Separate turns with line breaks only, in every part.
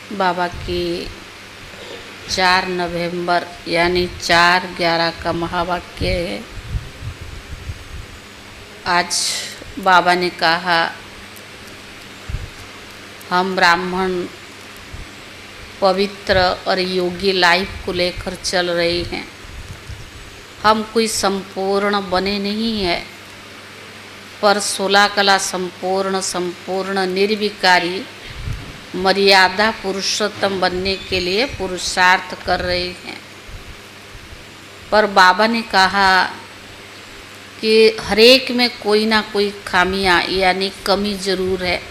बाबा की 4 नवंबर यानी 4/11 का महावाक्य है। आज बाबा ने कहा हम ब्राह्मण पवित्र और योगी लाइफ को लेकर चल रहे हैं। हम कोई संपूर्ण बने नहीं है, पर 16 कला संपूर्ण निर्विकारी मर्यादा पुरुषोत्तम बनने के लिए पुरुषार्थ कर रहे हैं। पर बाबा ने कहा कि हरेक में कोई ना कोई खामियां यानी कमी ज़रूर है,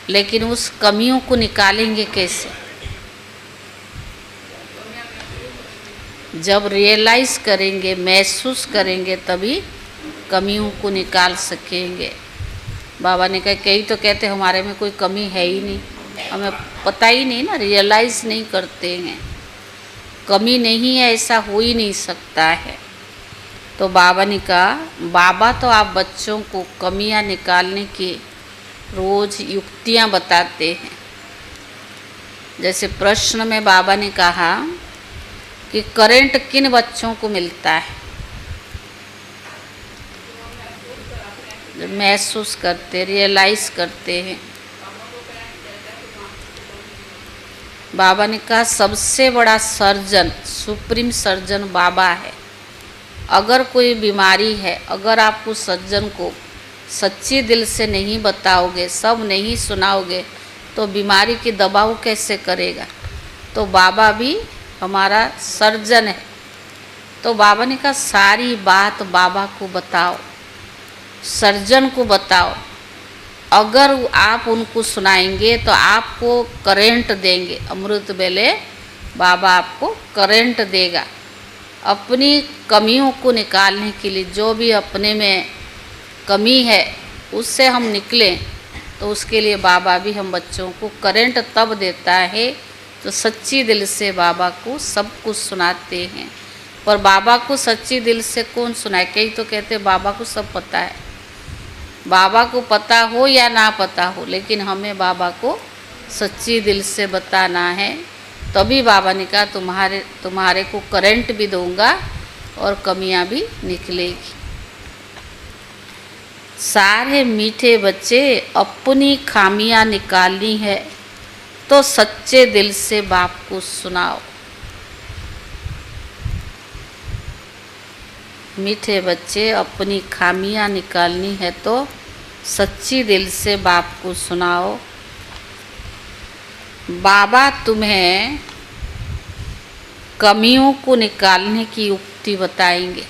लेकिन उस कमियों को निकालेंगे कैसे? जब रियलाइज़ करेंगे, महसूस करेंगे, तभी कमियों को निकाल सकेंगे। बाबा ने कहा कई तो कहते हमारे में कोई कमी है ही नहीं, हमें पता ही नहीं ना, रियलाइज़ नहीं करते हैं। कमी नहीं है ऐसा हो ही नहीं सकता है। तो बाबा ने कहा बाबा तो आप बच्चों को कमियां निकालने की रोज़ युक्तियां बताते हैं। जैसे प्रश्न में बाबा ने कहा कि करंट किन बच्चों को मिलता है? जब महसूस करते, रियलाइज़ करते हैं। बाबा ने कहा सबसे बड़ा सर्जन, सुप्रीम सर्जन बाबा है। अगर कोई बीमारी है, अगर आप उस सर्जन को सच्ची दिल से नहीं बताओगे, सब नहीं सुनाओगे, तो बीमारी की दबाव कैसे करेगा? तो बाबा भी हमारा सर्जन है। तो बाबा ने कहा सारी बात बाबा को बताओ, सर्जन को बताओ। अगर आप उनको सुनाएंगे तो आपको करंट देंगे, अमृत बेले बाबा आपको करंट देगा। अपनी कमियों को निकालने के लिए, जो भी अपने में कमी है उससे हम निकलें, तो उसके लिए बाबा भी हम बच्चों को करंट तब देता है तो सच्ची दिल से बाबा को सब कुछ सुनाते हैं। पर बाबा को सच्ची दिल से कौन सुनाए? कई तो कहते बाबा को सब पता है। बाबा को पता हो या ना पता हो, लेकिन हमें बाबा को सच्ची दिल से बताना है। तभी बाबा ने कहा तुम्हारे को करंट भी दूंगा और कमियां भी निकलेगी। सारे मीठे बच्चे अपनी खामियां निकालनी है तो सच्चे दिल से बाप को सुनाओ। मीठे बच्चे अपनी खामियां निकालनी है तो सच्ची दिल से बाप को सुनाओ। बाबा तुम्हें कमियों को निकालने की युक्ति बताएंगे।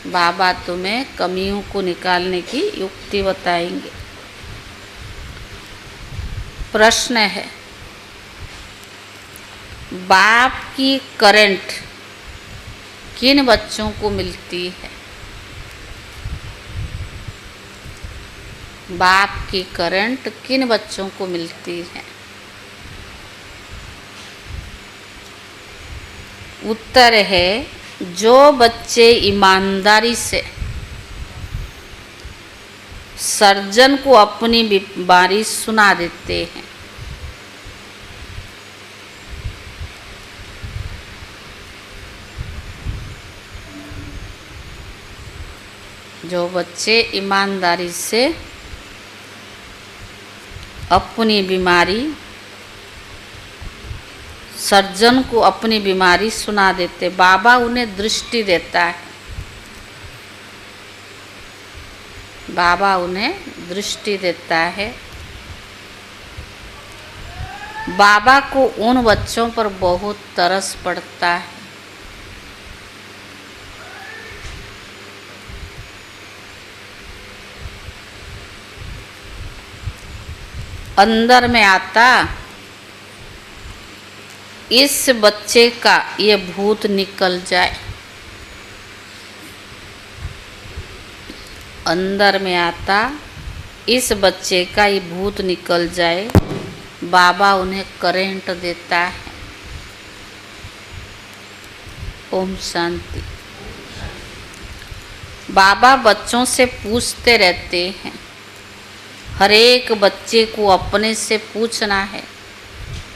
बाबा तुम्हें कमियों को निकालने की युक्ति बताएंगे। प्रश्न है, बाप की करंट किन बच्चों को मिलती है? बाप की करंट किन बच्चों को मिलती है? उत्तर है जो बच्चे ईमानदारी से सर्जन को अपनी बीमारी सुना देते हैं। जो बच्चे ईमानदारी से अपनी बीमारी, सर्जन को अपनी बीमारी सुना देते, बाबा उन्हें दृष्टि देता है। बाबा उन्हें दृष्टि देता है। बाबा को उन बच्चों पर बहुत तरस पड़ता है। अंदर में आता इस बच्चे का ये भूत निकल जाए। अंदर में आता इस बच्चे का ये भूत निकल जाए। बाबा उन्हें करंट देता है। ओम शांति। बाबा बच्चों से पूछते रहते हैं हर एक बच्चे को अपने से पूछना है।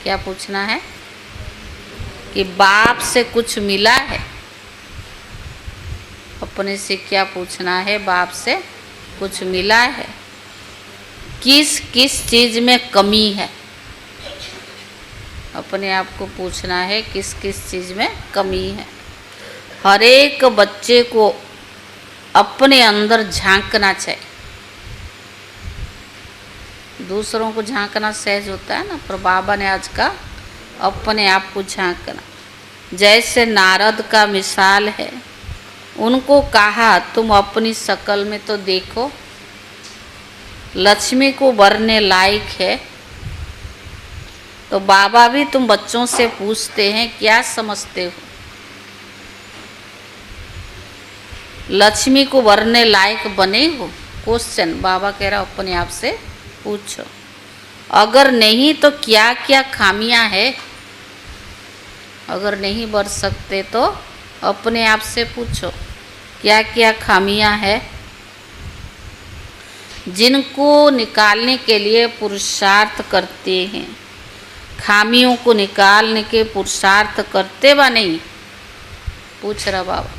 क्या पूछना है? कि बाप से कुछ मिला है? अपने से क्या पूछना है? बाप से कुछ मिला है? किस किस चीज़ में कमी है? अपने आप को पूछना है किस किस चीज़ में कमी है। हर एक बच्चे को अपने अंदर झांकना चाहिए। दूसरों को झांकना सहज होता है ना, पर बाबा ने आज का अपने आप को झांकना। जैसे नारद का मिसाल है, उनको कहा तुम अपनी शकल में तो देखो, लक्ष्मी को वरने लायक है। तो बाबा भी तुम बच्चों से पूछते हैं क्या समझते हो? लक्ष्मी को वरने लायक बने हो? क्वेश्चन बाबा कह रहा अपने आप से पूछो। अगर नहीं तो क्या क्या खामियां है? अगर नहीं बर सकते तो अपने आप से पूछो क्या क्या खामियां है, जिनको निकालने के लिए पुरुषार्थ करते हैं। खामियों को निकालने के पुरुषार्थ करते व नहीं? पूछ रहा बाबा।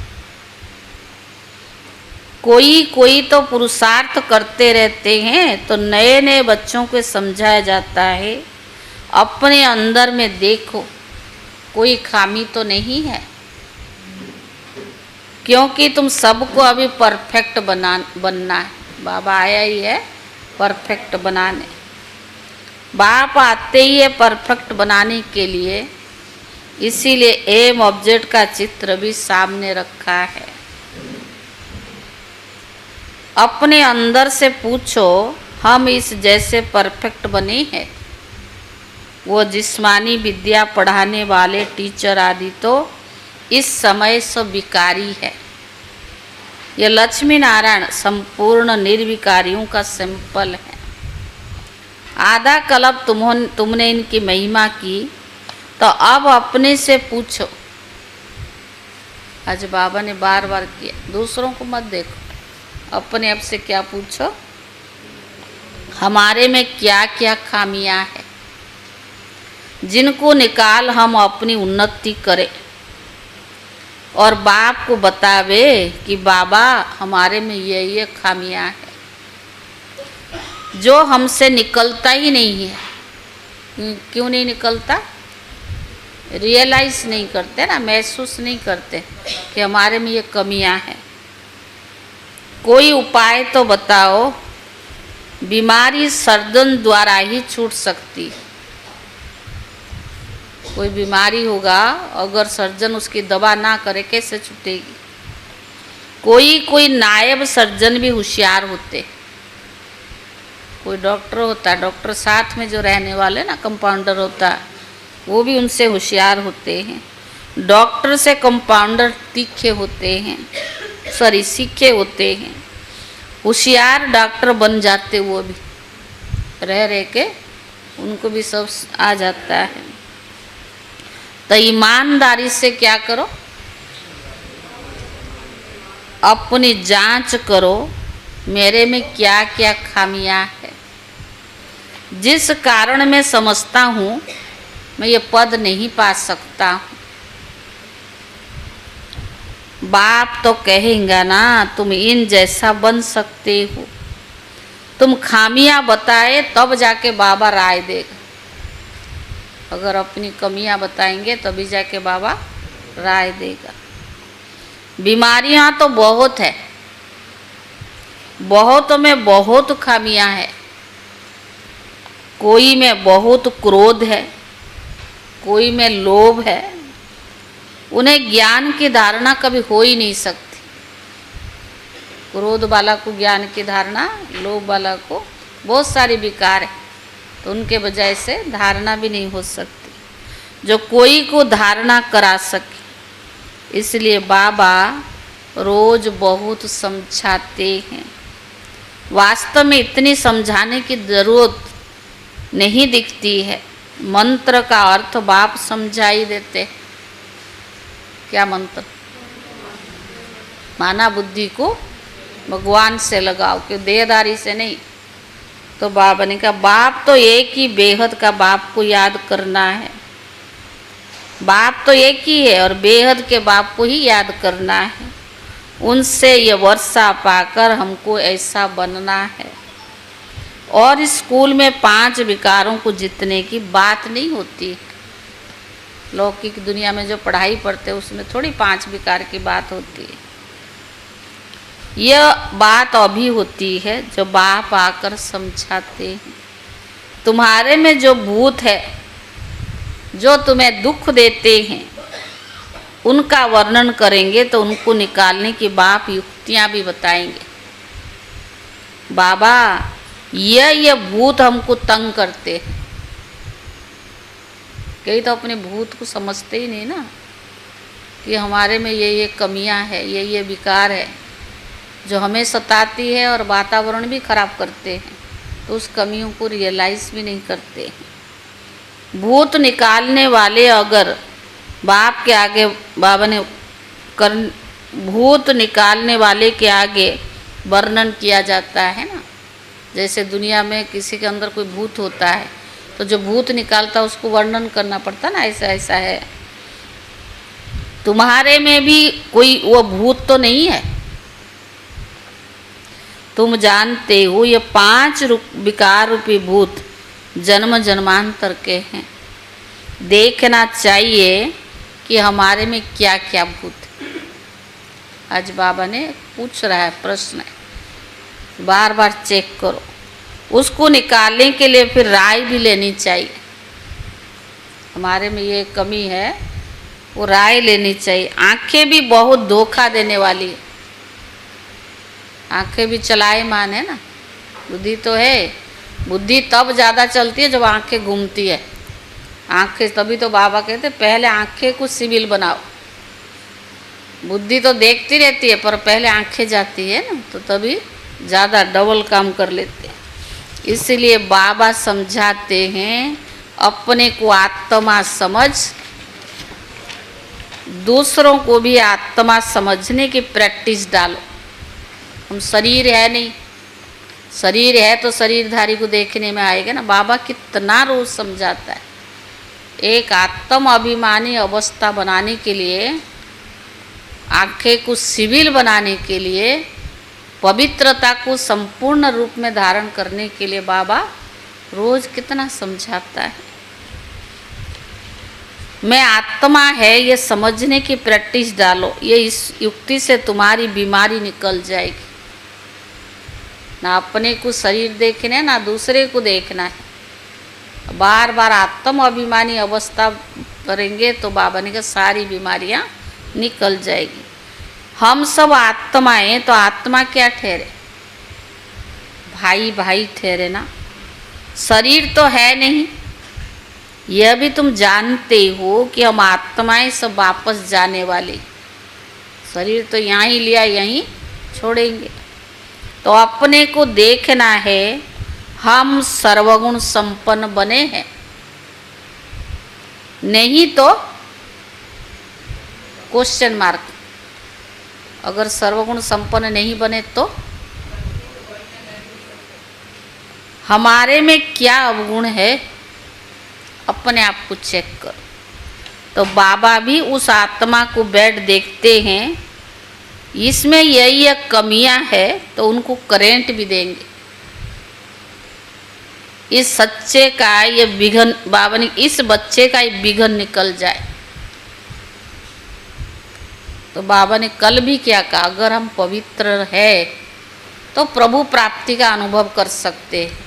कोई कोई तो पुरुषार्थ करते रहते हैं, तो नए नए बच्चों को समझाया जाता है अपने अंदर में देखो कोई खामी तो नहीं है, क्योंकि तुम सबको अभी परफेक्ट बनना है। बाबा आया ही है परफेक्ट बनाने। बाप आते ही है परफेक्ट बनाने के लिए, इसीलिए एम ऑब्जेक्ट का चित्र भी सामने रखा है। अपने अंदर से पूछो हम इस जैसे परफेक्ट बने हैं। वो जिस्मानी विद्या पढ़ाने वाले टीचर आदि तो इस समय सब विकारी है। यह लक्ष्मी नारायण संपूर्ण निर्विकारियों का सैंपल है। आधा कल्प तुमने इनकी महिमा की, तो अब अपने से पूछो। आज बाबा ने बार बार किया, दूसरों को मत देखो, अपने आप से क्या पूछो, हमारे में क्या क्या खामियां हैं, जिनको निकाल हम अपनी उन्नति करें। और बाप को बतावे कि बाबा हमारे में ये खामियां हैं जो हमसे निकलता ही नहीं है। क्यों नहीं निकलता? रियलाइज नहीं करते ना, महसूस नहीं करते कि हमारे में ये कमियां हैं। कोई उपाय तो बताओ। बीमारी सर्जन द्वारा ही छूट सकती है। कोई बीमारी होगा, अगर सर्जन उसकी दवा ना करे कैसे छूटेगी? कोई नायब सर्जन भी होशियार होते। कोई डॉक्टर होता है, डॉक्टर साथ में जो रहने वाले ना कंपाउंडर होता है, वो भी उनसे होशियार होते हैं। डॉक्टर से कंपाउंडर तीखे होते हैं, सीखे होते हैं। होशियार डॉक्टर बन जाते, वो भी रह के उनको भी सब आ जाता है। तो ईमानदारी से क्या करो, अपनी जांच करो मेरे में क्या क्या खामियां है, जिस कारण मैं समझता हूँ मैं ये पद नहीं पा सकता हूँ। बाप तो कहेंगे ना तुम इन जैसा बन सकते हो। तुम खामियां बताए तब जाके बाबा राय देगा। अगर अपनी कमियां बताएंगे तभी जाके बाबा राय देगा। बीमारियां तो बहुत है, बहुत में बहुत खामियां है। कोई में बहुत क्रोध है, कोई में लोभ है। उन्हें ज्ञान की धारणा कभी हो ही नहीं सकती। क्रोध वाला को ज्ञान की धारणा, लोभ वाला को बहुत सारी विकार है, तो उनके बजाय से धारणा भी नहीं हो सकती जो कोई को धारणा करा सके। इसलिए बाबा रोज बहुत समझाते हैं। वास्तव में इतनी समझाने की जरूरत नहीं दिखती है। मंत्र का अर्थ बाप समझा ही देते। क्या मंत्र? माना बुद्धि को भगवान से लगाओ, कि देहदारी से नहीं। तो बाबा ने कहा बाप तो एक ही बेहद का बाप को याद करना है। बाप तो एक ही है और बेहद के बाप को ही याद करना है। उनसे ये वर्षा पाकर हमको ऐसा बनना है। और इस स्कूल में 5 विकारों को जीतने की बात नहीं होती। लौकिक दुनिया में जो पढ़ाई पढ़ते हैं उसमें थोड़ी 5 विकार की बात होती है। यह बात अभी होती है जो बाप आकर समझाते हैं। तुम्हारे में जो भूत है जो तुम्हें दुख देते हैं उनका वर्णन करेंगे तो उनको निकालने की बाप युक्तियां भी बताएंगे। बाबा ये भूत हमको तंग करते हैं। कई तो अपने भूत को समझते ही नहीं ना कि हमारे में ये कमियां है, ये विकार है जो हमें सताती है और वातावरण भी खराब करते हैं। तो उस कमियों को रियलाइज़ भी नहीं करते हैं। भूत निकालने वाले अगर बाप के आगे बाबा ने भूत निकालने वाले के आगे वर्णन किया जाता है ना, जैसे दुनिया में किसी के अंदर कोई भूत होता है तो जो भूत निकालता है उसको वर्णन करना पड़ता ना, ऐसा ऐसा है। तुम्हारे में भी कोई वो भूत तो नहीं है। तुम जानते हो ये 5 विकार रूपी भूत जन्म जन्मांतर के हैं। देखना चाहिए कि हमारे में क्या क्या भूत है। आज बाबा ने पूछ रहा है, प्रश्न है, बार बार चेक करो। उसको निकालने के लिए फिर राय भी लेनी चाहिए। हमारे में ये कमी है, वो राय लेनी चाहिए। आंखें भी बहुत धोखा देने वाली है। आंखें भी चलाएमान है ना। बुद्धि तो है, बुद्धि तब ज़्यादा चलती है जब आंखें घूमती है। आंखें तभी तो बाबा कहते पहले आंखें को सिविल बनाओ। बुद्धि तो देखती रहती है पर पहले आंखें जाती है ना, तो तभी ज़्यादा डबल काम कर लेते हैं। इसलिए बाबा समझाते हैं अपने को आत्मा समझ, दूसरों को भी आत्मा समझने की प्रैक्टिस डालो। हम शरीर है नहीं, शरीर है तो शरीरधारी को देखने में आएगा ना। बाबा कितना रोज समझाता है। एक आत्म अभिमानी अवस्था बनाने के लिए, आंखें को सिविल बनाने के लिए, पवित्रता को संपूर्ण रूप में धारण करने के लिए बाबा रोज कितना समझाता है। मैं आत्मा है ये समझने की प्रैक्टिस डालो। ये इस युक्ति से तुम्हारी बीमारी निकल जाएगी। ना अपने को शरीर देखना है ना दूसरे को देखना है। बार बार आत्म अभिमानी अवस्था करेंगे तो बाबा ने कहा सारी बीमारियां निकल जाएगी। हम सब आत्माएं, तो आत्मा क्या ठहरे? भाई भाई ठहरे ना। शरीर तो है नहीं। यह भी तुम जानते हो कि हम आत्माएं सब वापस जाने वाली। शरीर तो यहाँ ही लिया, यहीं छोड़ेंगे। तो अपने को देखना है हम सर्वगुण संपन्न बने हैं, नहीं तो क्वेश्चन मार्क। अगर सर्वगुण संपन्न नहीं बने तो हमारे में क्या अवगुण है, अपने आप को चेक करो। तो बाबा भी उस आत्मा को बैठ देखते हैं, इसमें यही कमियां है तो उनको करेंट भी देंगे। इस सच्चे का ये विघन, बाबा ने इस बच्चे का ये विघन निकल जाए। तो बाबा ने कल भी क्या कहा, अगर हम पवित्र है तो प्रभु प्राप्ति का अनुभव कर सकते हैं।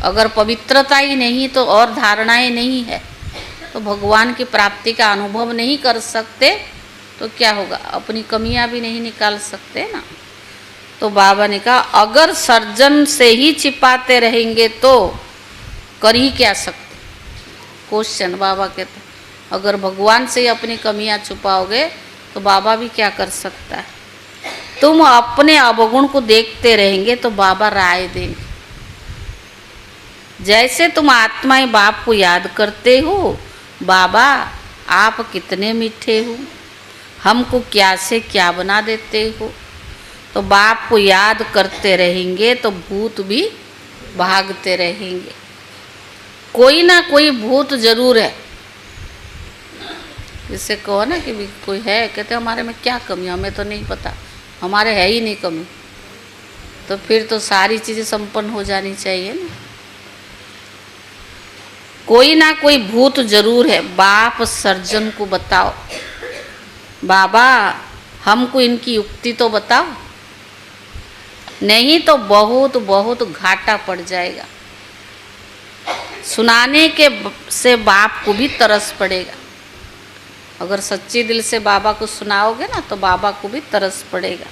अगर पवित्रता ही नहीं तो और धारणाएं नहीं है तो भगवान की प्राप्ति का अनुभव नहीं कर सकते। तो क्या होगा, अपनी कमियां भी नहीं निकाल सकते ना। तो बाबा ने कहा अगर सर्जन से ही छिपाते रहेंगे तो कर ही क्या सकते। क्वेश्चन बाबा कहते अगर भगवान से ही अपनी कमियां छुपाओगे तो बाबा भी क्या कर सकता है। तुम अपने अवगुण को देखते रहेंगे तो बाबा राय देंगे। जैसे तुम आत्माएं बाप को याद करते हो, बाबा आप कितने मीठे हो, हमको क्या से क्या बना देते हो। तो बाप को याद करते रहेंगे तो भूत भी भागते रहेंगे। कोई ना कोई भूत जरूर है। जिससे कहो ना कि भी कोई है, कहते हमारे में क्या कमी, हमें तो नहीं पता, हमारे है ही नहीं कमी। तो फिर तो सारी चीज़ें संपन्न हो जानी चाहिए ना। कोई ना कोई भूत जरूर है। बाप सर्जन को बताओ, बाबा हमको इनकी युक्ति तो बताओ, नहीं तो बहुत बहुत घाटा पड़ जाएगा। सुनाने के से बाप को भी तरस पड़ेगा। अगर सच्चे दिल से बाबा को सुनाओगे ना तो बाबा को भी तरस पड़ेगा।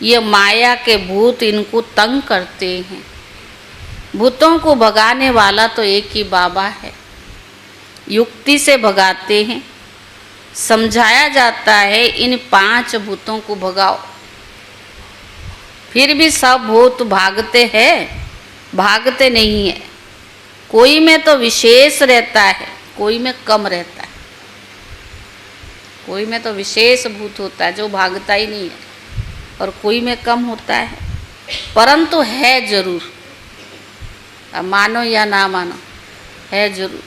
ये माया के भूत इनको तंग करते हैं। भूतों को भगाने वाला तो एक ही बाबा है। युक्ति से भगाते हैं। समझाया जाता है इन 5 भूतों को भगाओ, फिर भी सब भूत भागते हैं, भागते नहीं है। कोई में तो विशेष रहता है, कोई में कम रहता है। कोई में तो विशेष भूत होता है जो भागता ही नहीं है, और कोई में कम होता है, परंतु है जरूर। अब मानो या ना मानो, है जरूर।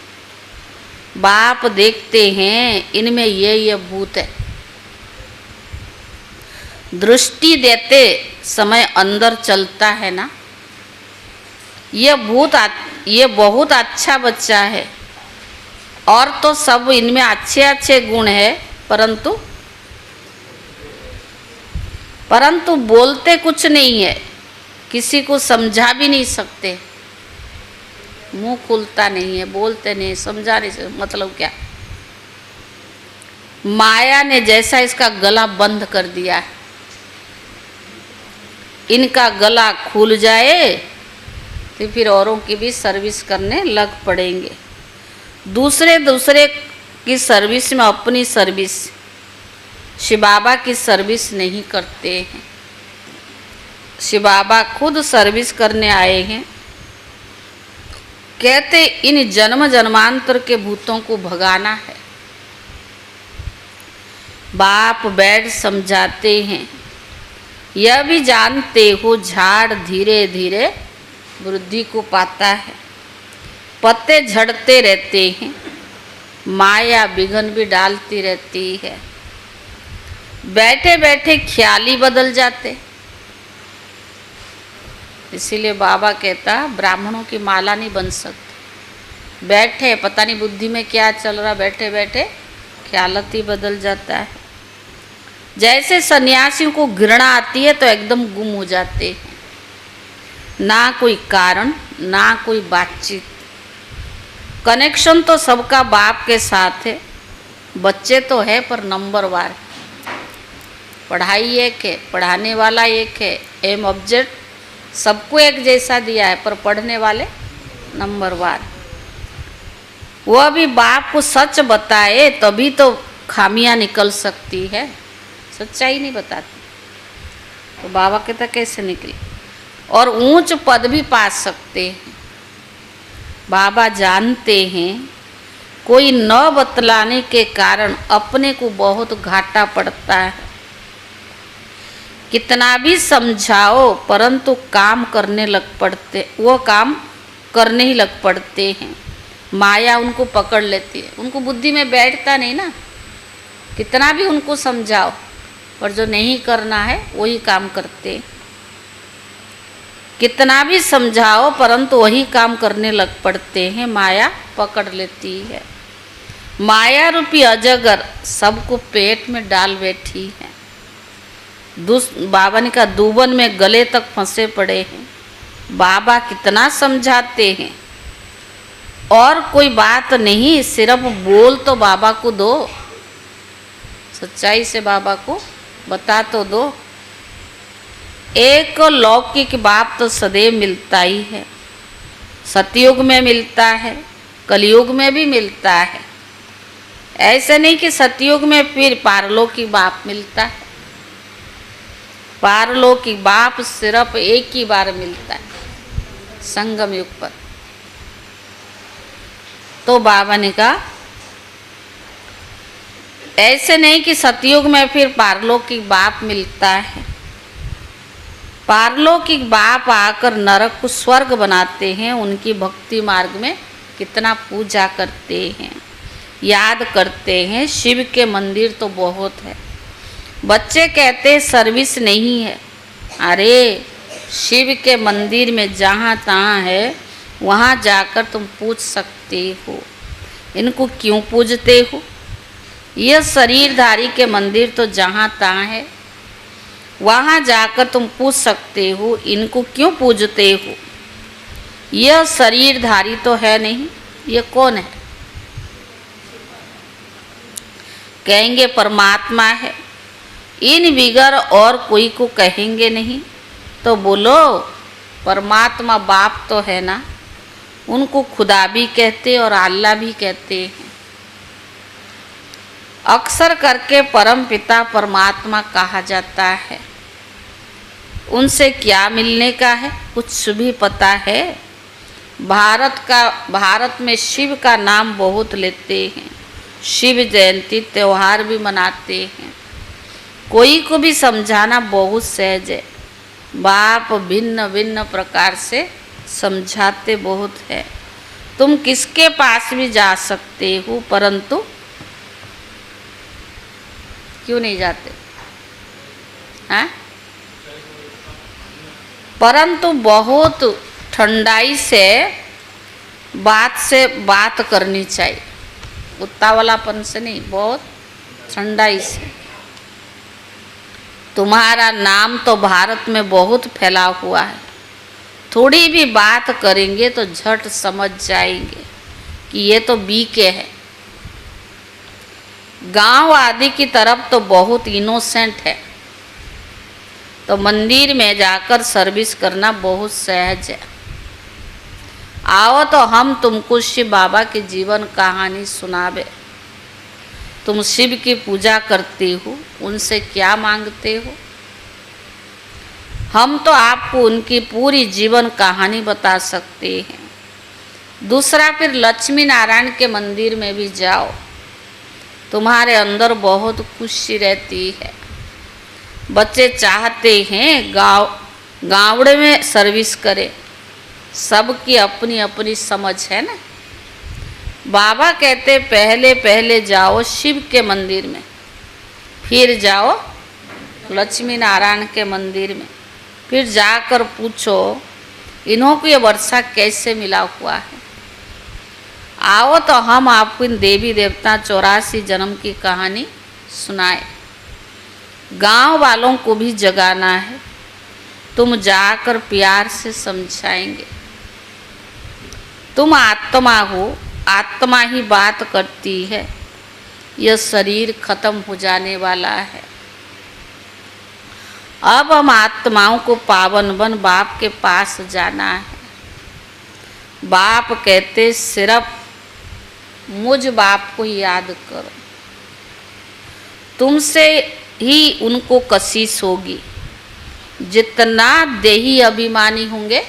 बाप देखते हैं इनमें ये भूत है। दृष्टि देते समय अंदर चलता है ना, ये बहुत अच्छा बच्चा है, और तो सब इनमें अच्छे अच्छे गुण है, परंतु बोलते कुछ नहीं है, किसी को समझा भी नहीं सकते। मुंह खुलता नहीं है, बोलते नहीं, समझा नहीं सकते। मतलब क्या, माया ने जैसा इसका गला बंद कर दिया है, इनका गला खुल जाए तो फिर औरों की भी सर्विस करने लग पड़ेंगे। दूसरे की सर्विस में अपनी सर्विस, शिव बाबा की सर्विस नहीं करते हैं। शिव बाबा खुद सर्विस करने आए हैं। कहते इन जन्म जन्मांतर के भूतों को भगाना है। बाप बैठ समझाते हैं, यह भी जानते हो झाड़ धीरे धीरे वृद्धि को पाता है, पत्ते झड़ते रहते हैं, माया बिघन भी डालती रहती है। बैठे बैठे ख्याली बदल जाते। इसीलिए बाबा कहता ब्राह्मणों की माला नहीं बन सकती। बैठे पता नहीं बुद्धि में क्या चल रहा, बैठे बैठे ख्यालत ही बदल जाता है। जैसे सन्यासियों को घृणा आती है तो एकदम गुम हो जाते हैं, ना कोई कारण ना कोई बातचीत। कनेक्शन तो सबका बाप के साथ है, बच्चे तो है पर नंबरवार। पढ़ाई एक है, पढ़ाने वाला एक है, एम ऑब्जेक्ट सबको एक जैसा दिया है, पर पढ़ने वाले नंबरवार। वह भी बाप को सच बताए तभी तो खामियां निकल सकती है, सच्चाई नहीं बताती तो बाबा कहता कैसे निकले। और ऊंच पद भी पा सकते हैं। बाबा जानते हैं कोई न बतलाने के कारण अपने को बहुत घाटा पड़ता है। कितना भी समझाओ परंतु काम करने लग पड़ते, वो काम करने ही लग पड़ते हैं। माया उनको पकड़ लेती है, उनको बुद्धि में बैठता नहीं ना। कितना भी उनको समझाओ पर जो नहीं करना है वही काम करते। कितना भी समझाओ परंतु वही काम करने लग पड़ते हैं, माया पकड़ लेती है। माया रूपी अजगर सबको पेट में डाल बैठी है। बाबा ने कहा दूबन में गले तक फंसे पड़े हैं। बाबा कितना समझाते हैं और कोई बात नहीं, सिर्फ बोल तो बाबा को दो, सच्चाई से बाबा को बता तो दो। एक लौकिक बाप तो सदैव मिलता ही है, सतयुग में मिलता है, कलयुग में भी मिलता है। ऐसे नहीं कि सतयुग में फिर पारलौकिक बाप मिलता है। पारलौकिक बाप सिर्फ एक ही बार मिलता है, संगम युग पर। तो बाबा ने कहा ऐसे नहीं कि सतयुग में फिर पारलौकिक बाप मिलता है। पारलौकिक बाप आकर नरक को स्वर्ग बनाते हैं, उनकी भक्ति मार्ग में कितना पूजा करते हैं, याद करते हैं। शिव के मंदिर तो बहुत है। बच्चे कहते हैं सर्विस नहीं है। अरे शिव के मंदिर में जहाँ तहाँ है, वहाँ जाकर तुम पूछ सकते हो। इनको क्यों पूजते हो? यह शरीरधारी के मंदिर तो जहाँ तहाँ है, वहाँ जाकर तुम पूछ सकते हो। इनको क्यों पूजते हो? यह शरीरधारी तो है नहीं। यह कौन है? कहेंगे परमात्मा है। इन बिगर और कोई को कहेंगे नहीं। तो बोलो परमात्मा बाप तो है ना, उनको खुदा भी कहते और अल्लाह भी कहते हैं। अक्सर करके परम पिता परमात्मा कहा जाता है। उनसे क्या मिलने का है? कुछ भी पता है? भारत में शिव का नाम बहुत लेते हैं। शिव जयंती त्यौहार भी मनाते हैं। कोई को भी समझाना बहुत सहज है। बाप भिन्न भिन्न प्रकार से समझाते बहुत है। तुम किसके पास भी जा सकते हो, परंतु क्यों नहीं जाते? हैं? परंतु बहुत ठंडाई से बात करनी चाहिए। उतावलापन से नहीं, बहुत ठंडाई से। तुम्हारा नाम तो भारत में बहुत फैला हुआ है। थोड़ी भी बात करेंगे तो झट समझ जाएंगे कि ये तो बीके है। गांव आदि की तरफ तो बहुत इनोसेंट है, तो मंदिर में जाकर सर्विस करना बहुत सहज है। आओ तो हम तुमको शिव बाबा की जीवन कहानी सुनावे। तुम शिव की पूजा करते हो, उनसे क्या मांगते हो? हम तो आपको उनकी पूरी जीवन कहानी बता सकते हैं। दूसरा, फिर लक्ष्मी नारायण के मंदिर में भी जाओ, तुम्हारे अंदर बहुत खुशी रहती है। बच्चे चाहते हैं गावड़े में सर्विस करें। सबकी अपनी अपनी समझ है ना। बाबा कहते पहले पहले जाओ शिव के मंदिर में, फिर जाओ लक्ष्मी नारायण के मंदिर में, फिर जाकर पूछो इन्हों को ये वर्षा कैसे मिला हुआ है। आओ तो हम आपको इन देवी देवता 84 जन्म की कहानी सुनाए। गांव वालों को भी जगाना है। तुम जाकर प्यार से समझाएंगे। तुम आत्मा हो, आत्मा ही बात करती है। यह शरीर खत्म हो जाने वाला है। अब हम आत्माओं को पावन बन बाप के पास जाना है। बाप कहते सिर्फ मुझ बाप को याद करो। तुमसे ही उनको कशिश होगी। जितना देही अभिमानी होंगे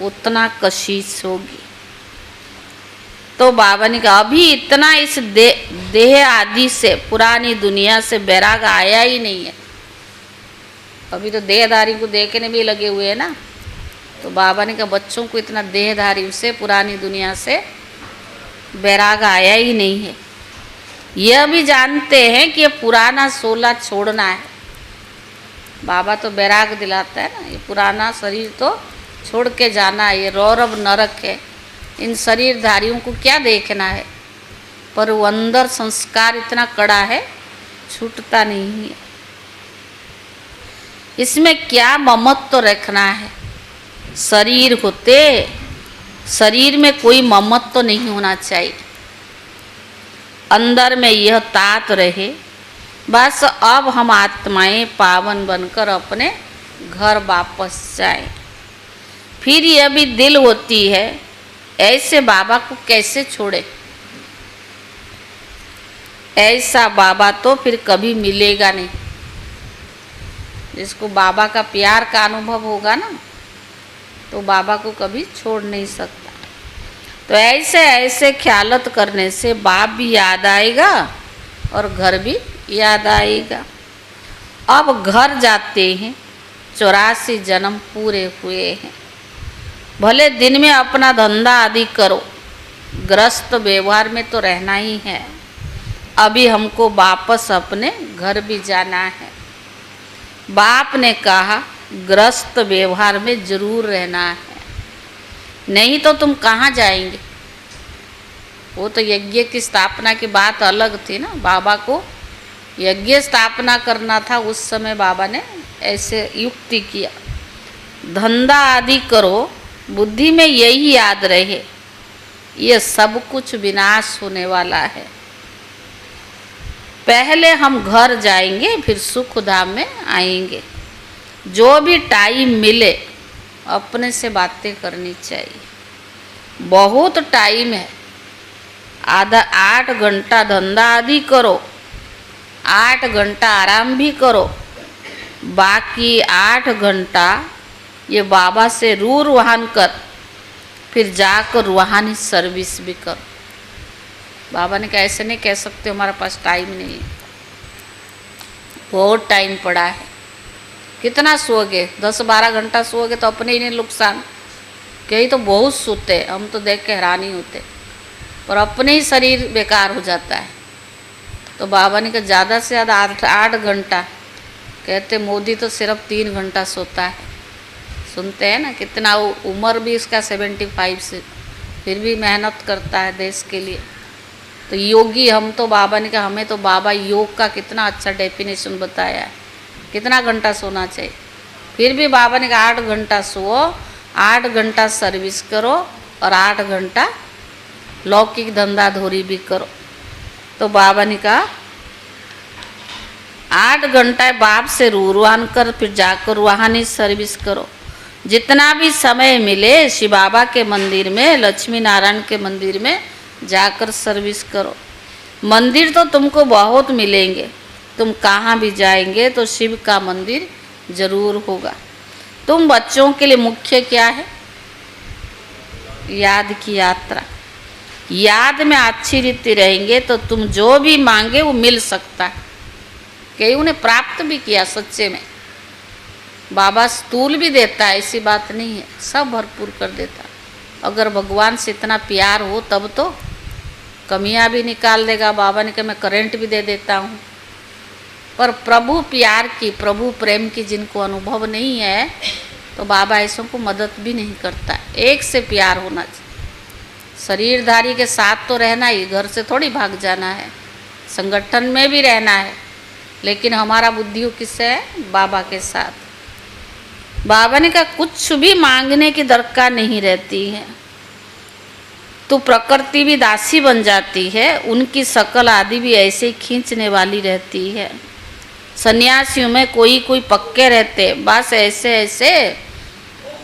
उतना कशिश होगी। तो बाबा ने कहा अभी इतना इस देह आदि से, पुरानी दुनिया से बैराग आया ही नहीं है। अभी तो देहधारी को देखने भी लगे हुए हैं ना। तो बाबा ने कहा बच्चों को इतना देहधारी से, पुरानी दुनिया से बैराग आया ही नहीं है। यह भी जानते हैं कि ये पुराना सोला छोड़ना है। बाबा तो बैराग दिलाता है ना, ये पुराना शरीर तो छोड़ के जाना है। ये रौरव नरक है। इन शरीरधारियों को क्या देखना है? पर वो अंदर संस्कार इतना कड़ा है, छूटता नहीं है। इसमें क्या ममत्व तो रखना है? शरीर होते, शरीर में कोई ममत्व तो नहीं होना चाहिए। अंदर में यह तात रहे बस अब हम आत्माएं पावन बनकर अपने घर वापस जाएं। फिर यह भी दिल होती है, ऐसे बाबा को कैसे छोड़े? ऐसा बाबा तो फिर कभी मिलेगा नहीं। जिसको बाबा का प्यार का अनुभव होगा ना, तो बाबा को कभी छोड़ नहीं सकता। तो ऐसे ऐसे ख्यालत करने से बाप भी याद आएगा और घर भी याद आएगा। अब घर जाते हैं, 84 जन्म पूरे हुए हैं। भले दिन में अपना धंधा आदि करो, ग्रस्त व्यवहार में तो रहना ही है। अभी हमको वापस अपने घर भी जाना है। बाप ने कहा ग्रस्त व्यवहार में जरूर रहना है, नहीं तो तुम कहाँ जाएंगे। वो तो यज्ञ की स्थापना की बात अलग थी ना, बाबा को यज्ञ स्थापना करना था। उस समय बाबा ने ऐसे युक्ति किया, धंधा आदि करो, बुद्धि में यही याद रहे ये सब कुछ विनाश होने वाला है। पहले हम घर जाएंगे, फिर सुख धाम में आएंगे। जो भी टाइम मिले अपने से बातें करनी चाहिए। बहुत टाइम है, आधा 8 घंटा धंधा आदि करो, 8 घंटा आराम भी करो, बाकी 8 घंटा ये बाबा से रूहान कर, फिर जाकर रूहानी सर्विस भी करो। बाबा ने कहा ऐसे नहीं कह सकते, हमारे पास टाइम नहीं है, बहुत टाइम पड़ा है। कितना सोओगे? 10-12 घंटा सोओगे तो अपने ही नहीं नुकसान। कई तो बहुत सोते, हम तो देख के हैरान ही होते, पर अपने ही शरीर बेकार हो जाता है। तो बाबा ने कहा ज़्यादा से ज़्यादा 8 घंटा। कहते मोदी तो सिर्फ 3 घंटा सोता है। सुनते हैं ना, कितना उम्र भी इसका 75 से, फिर भी मेहनत करता है देश के लिए। तो योगी हम तो, बाबा ने कहा हमें तो बाबा योग का कितना अच्छा डेफिनेशन बताया है, कितना घंटा सोना चाहिए। फिर भी बाबा ने कहा 8 घंटा सोओ, 8 घंटा सर्विस करो और 8 घंटा लौकिक धंधा धोरी भी करो। तो बाबा ने कहा 8 घंटा बाप से रूहान कर, फिर जाकर रूहानी सर्विस करो। जितना भी समय मिले शिव बाबा के मंदिर में, लक्ष्मी नारायण के मंदिर में जाकर सर्विस करो। मंदिर तो तुमको बहुत मिलेंगे, तुम कहाँ भी जाएंगे तो शिव का मंदिर जरूर होगा। तुम बच्चों के लिए मुख्य क्या है? याद की यात्रा। याद में अच्छी रीति रहेंगे तो तुम जो भी मांगे वो मिल सकता है। कई उन्हें प्राप्त भी किया सच्चे में। बाबा स्थूल भी देता है, ऐसी बात नहीं है, सब भरपूर कर देता। अगर भगवान से इतना प्यार हो तब तो कमियां भी निकाल देगा। बाबा ने कहा मैं करंट भी दे देता हूँ। पर प्रभु प्यार की, प्रभु प्रेम की जिनको अनुभव नहीं है तो बाबा ऐसों को मदद भी नहीं करता। एक से प्यार होना चाहिए। शरीरधारी के साथ तो रहना ही, घर से थोड़ी भाग जाना है, संगठन में भी रहना है, लेकिन हमारा बुद्धि किससे है? बाबा के साथ। बाबा ने कहा कुछ भी मांगने की दरकार नहीं रहती है, तो प्रकृति भी दासी बन जाती है, उनकी शकल आदि भी ऐसे खींचने वाली रहती है। सन्यासियों में कोई कोई पक्के रहते, बस ऐसे ऐसे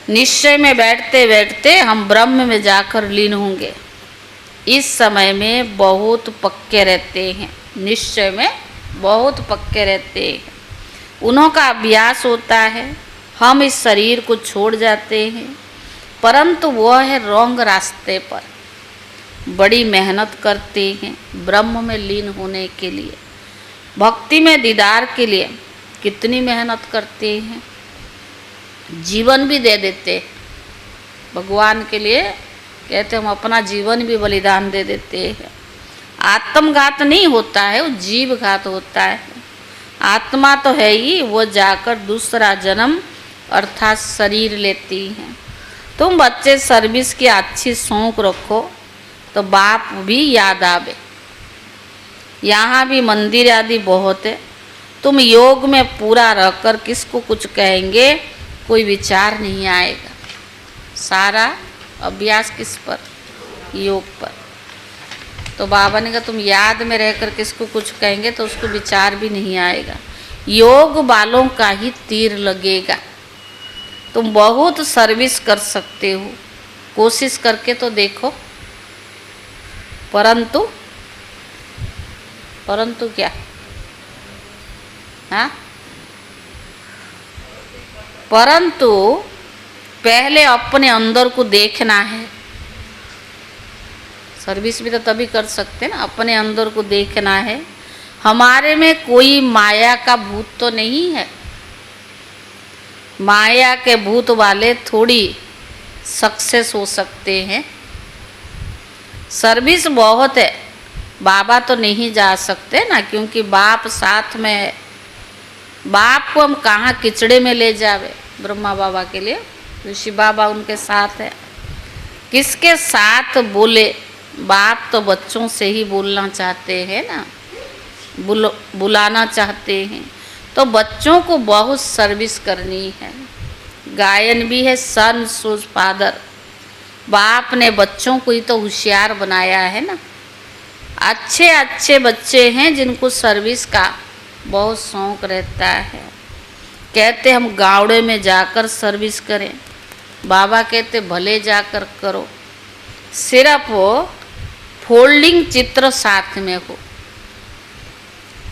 निश्चय में बैठते बैठते हम ब्रह्म में जाकर लीन होंगे। इस समय में बहुत पक्के रहते हैं, निश्चय में बहुत पक्के रहते हैं। उन्हों का अभ्यास होता है, हम इस शरीर को छोड़ जाते हैं, परंतु वह है रॉन्ग रास्ते पर। बड़ी मेहनत करते हैं ब्रह्म में लीन होने के लिए, भक्ति में दीदार के लिए कितनी मेहनत करते हैं, जीवन भी दे देते भगवान के लिए। कहते हम अपना जीवन भी बलिदान दे देते हैं। आत्मघात नहीं होता है, वो जीव घात होता है। आत्मा तो है ही, वो जाकर दूसरा जन्म अर्थात शरीर लेती हैं। तुम बच्चे सर्विस की अच्छी शौक रखो तो बाप भी याद आवे। यहाँ भी मंदिर आदि बहुत है। तुम योग में पूरा रहकर किसको कुछ कहेंगे, कोई विचार नहीं आएगा। सारा अभ्यास किस पर? योग पर। तो बाबा ने कहा तुम याद में रहकर किसको कुछ कहेंगे तो उसको विचार भी नहीं आएगा। योग वालों का ही तीर लगेगा। तुम बहुत सर्विस कर सकते हो, कोशिश करके तो देखो। परंतु क्या? हाँ, परंतु पहले अपने अंदर को देखना है। सर्विस भी तो तभी कर सकते ना, अपने अंदर को देखना है। हमारे में कोई माया का भूत तो नहीं है। माया के भूत वाले थोड़ी सक्सेस हो सकते हैं। सर्विस बहुत है, बाबा तो नहीं जा सकते ना, क्योंकि बाप साथ में है। बाप को हम कहाँ किचड़े में ले जावे। ब्रह्मा बाबा के लिए ऋषि बाबा उनके साथ है। किसके साथ बोले? बाप तो बच्चों से ही बोलना चाहते हैं ना, बुलाना चाहते हैं। तो बच्चों को बहुत सर्विस करनी है। गायन भी है, सन सूज फादर। बाप ने बच्चों को ही तो होशियार बनाया है ना। अच्छे अच्छे बच्चे हैं जिनको सर्विस का बहुत शौक रहता है। कहते हम गावड़े में जाकर सर्विस करें। बाबा कहते भले जाकर करो, सिर्फ वो फोल्डिंग चित्र साथ में हो।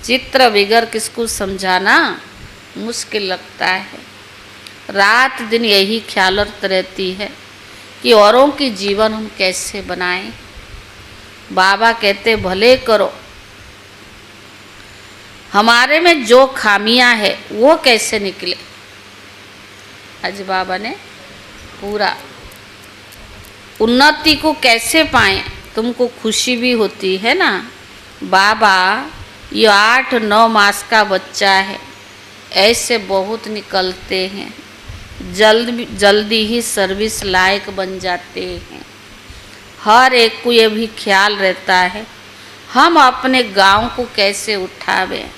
चित्र बिगर किसको समझाना मुश्किल लगता है। रात दिन यही ख्यालत रहती है कि औरों की जीवन हम कैसे बनाएं। बाबा कहते भले करो, हमारे में जो खामियां है वो कैसे निकले। आज बाबा ने पूरा उन्नति को कैसे पाएं। तुमको खुशी भी होती है ना। बाबा ये 8-9 मास का बच्चा है, ऐसे बहुत निकलते हैं, जल्दी ही सर्विस लायक बन जाते हैं। हर एक को ये भी ख्याल रहता है हम अपने गांव को कैसे उठावें,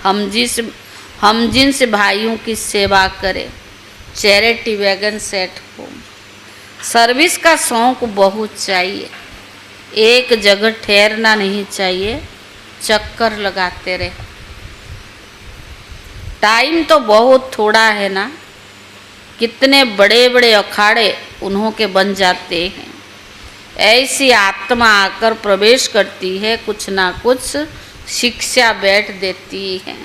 हम जिनस भाइयों की सेवा करें। चैरिटी वैगन सेट हो। सर्विस का शौक बहुत चाहिए, एक जगह ठहरना नहीं चाहिए, चक्कर लगाते रहे। टाइम तो बहुत थोड़ा है ना, कितने बड़े बड़े अखाड़े उन्हों के बन जाते हैं। ऐसी आत्मा आकर प्रवेश करती है, कुछ ना कुछ शिक्षा बैठ देती है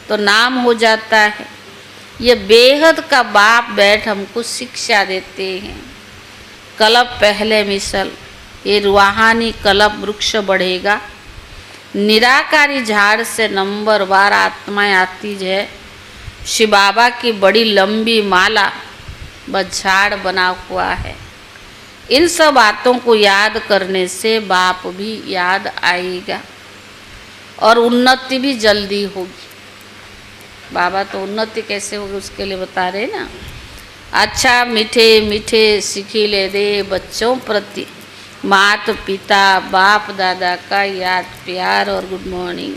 तो नाम हो जाता है। ये बेहद का बाप बैठ हमको शिक्षा देते हैं। कल्प पहले मिसल, ये रूहानी कल्प वृक्ष बढ़ेगा। निराकारी झाड़ से नंबर बार आत्माएं आती है। शिव बाबा की बड़ी लंबी माला बस झाड़ बना हुआ है। इन सब बातों को याद करने से बाप भी याद आएगा और उन्नति भी जल्दी होगी। बाबा तो उन्नति कैसे होगी उसके लिए बता रहे ना। अच्छा मीठे मीठे सिखिले दे बच्चों प्रति मात पिता बाप दादा का याद प्यार और गुड मॉर्निंग।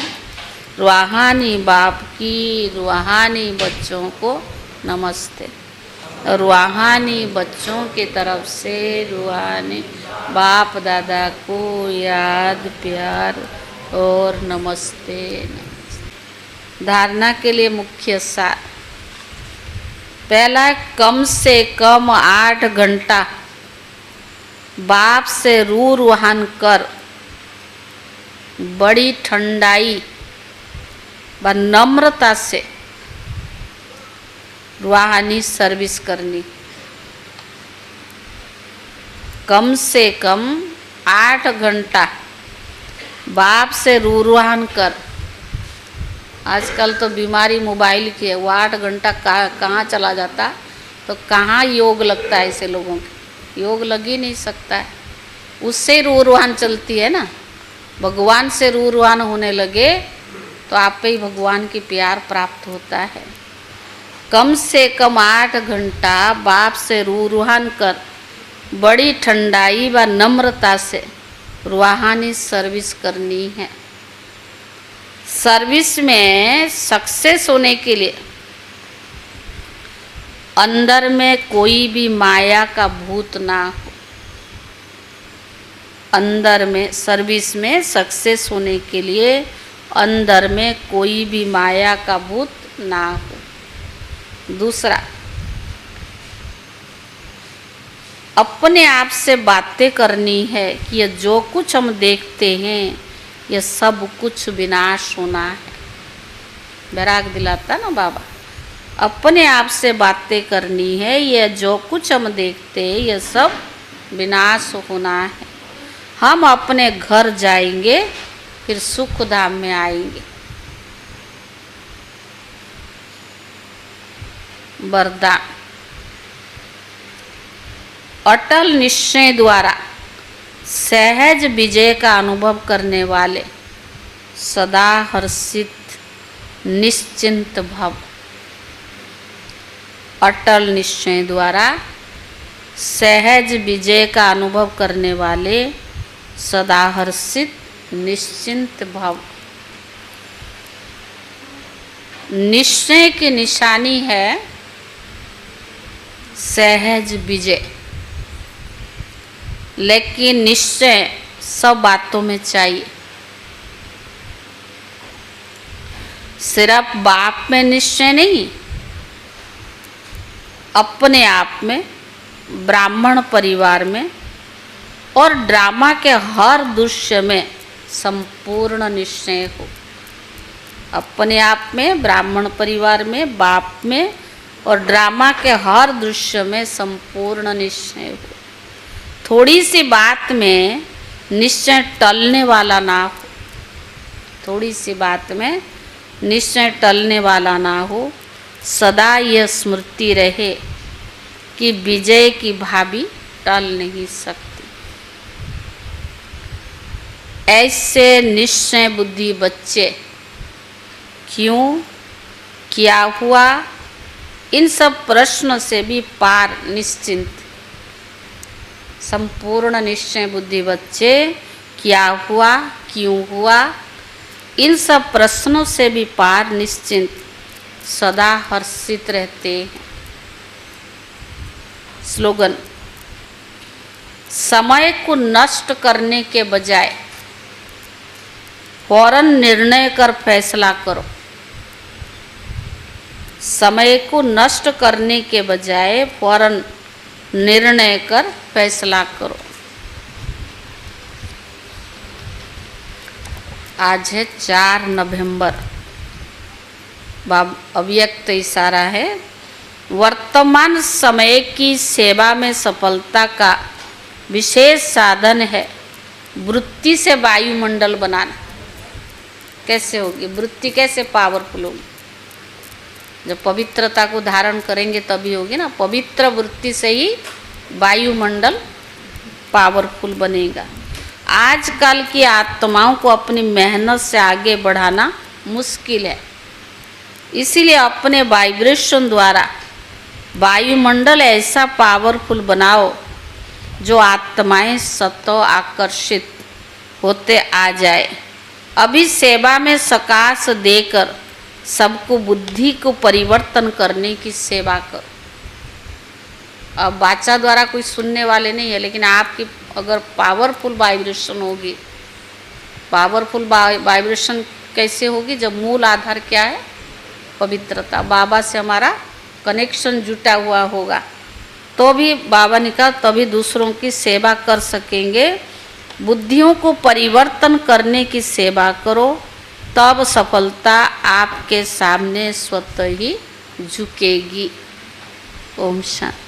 रूहानी बाप की रूहानी बच्चों को नमस्ते। रूहानी बच्चों की तरफ से रूहानी बाप दादा को याद प्यार और नमस्ते। धारणा के लिए मुख्य सार। पहला, कम से कम 8 घंटा बाप से रूहान कर बड़ी ठंडाई व नम्रता से रूहानी सर्विस करनी। कम से कम 8 घंटा बाप से रूहान कर। आजकल तो बीमारी मोबाइल की है, वो 8 घंटा कहाँ चला जाता, तो कहाँ योग लगता है ऐसे लोगों के। योग लग ही नहीं सकता है। उससे रूहान चलती है ना। भगवान से रूहान होने लगे तो आप पे ही भगवान की प्यार प्राप्त होता है। कम से कम 8 घंटा बाप से रूहान कर बड़ी ठंडाई व नम्रता से रूहानी सर्विस करनी है। सर्विस में सक्सेस होने के लिए अंदर में कोई भी माया का भूत ना हो। अंदर में सर्विस में सक्सेस होने के लिए अंदर में कोई भी माया का भूत ना हो। दूसरा, अपने आप से बातें करनी है कि ये जो कुछ हम देखते हैं ये सब कुछ विनाश होना है। वैराग दिलाता ना बाबा। अपने आप से बातें करनी है, ये जो कुछ हम देखते हैं ये सब विनाश होना है। हम अपने घर जाएंगे फिर सुख धाम में आएंगे। वरदान। अटल निश्चय द्वारा सहज विजय का अनुभव करने वाले सदा हर्षित निश्चिंत भव। अटल निश्चय द्वारा सहज विजय का अनुभव करने वाले सदा हर्षित निश्चिंत भव। निश्चय की निशानी है सहज विजय, लेकिन निश्चय सब बातों में चाहिए। सिर्फ बाप में निश्चय नहीं, अपने आप में, ब्राह्मण परिवार में और ड्रामा के हर दृश्य में संपूर्ण निश्चय हो। अपने आप में, ब्राह्मण परिवार में, बाप में और ड्रामा के हर दृश्य में संपूर्ण निश्चय हो। थोड़ी सी बात में निश्चय टलने वाला ना हो, थोड़ी सी बात में निश्चय टलने वाला ना हो। सदा यह स्मृति रहे कि विजय की भाभी टल नहीं सकती। ऐसे निश्चय बुद्धि बच्चे क्यों, क्या हुआ, इन सब प्रश्न से भी पार निश्चिंत। संपूर्ण निश्चय बुद्धि बच्चे क्या हुआ, क्यों हुआ, इन सब प्रश्नों से भी पार निश्चिंत सदा हर्षित रहते हैं। स्लोगन। समय को नष्ट करने के बजाय फौरन निर्णय कर फैसला करो। समय को नष्ट करने के बजाय फौरन निर्णय कर फैसला करो। आज है 4 नवंबर। अव्यक्त इशारा है। वर्तमान समय की सेवा में सफलता का विशेष साधन है वृत्ति से वायुमंडल बनाना। कैसे होगी वृत्ति, कैसे पावरफुल होगी? जब पवित्रता को धारण करेंगे तभी होगी ना। पवित्र वृत्ति से ही वायुमंडल पावरफुल बनेगा। आजकल की आत्माओं को अपनी मेहनत से आगे बढ़ाना मुश्किल है, इसीलिए अपने वाइब्रेशन द्वारा वायुमंडल ऐसा पावरफुल बनाओ जो आत्माएं सतो आकर्षित होते आ जाए। अभी सेवा में सकाश देकर सबको बुद्धि को परिवर्तन करने की सेवा करो। अब वाचा द्वारा कोई सुनने वाले नहीं है, लेकिन आपकी अगर पावरफुल वाइब्रेशन होगी, पावरफुल वाइब्रेशन कैसे होगी? जब मूल आधार क्या है? पवित्रता। बाबा से हमारा कनेक्शन जुटा हुआ होगा, तो भी बाबा ने कहा तभी दूसरों की सेवा कर सकेंगे। बुद्धियों को परिवर्तन करने की सेवा करो, तब सफलता आपके सामने स्वतः ही झुकेगी। ओम शांति।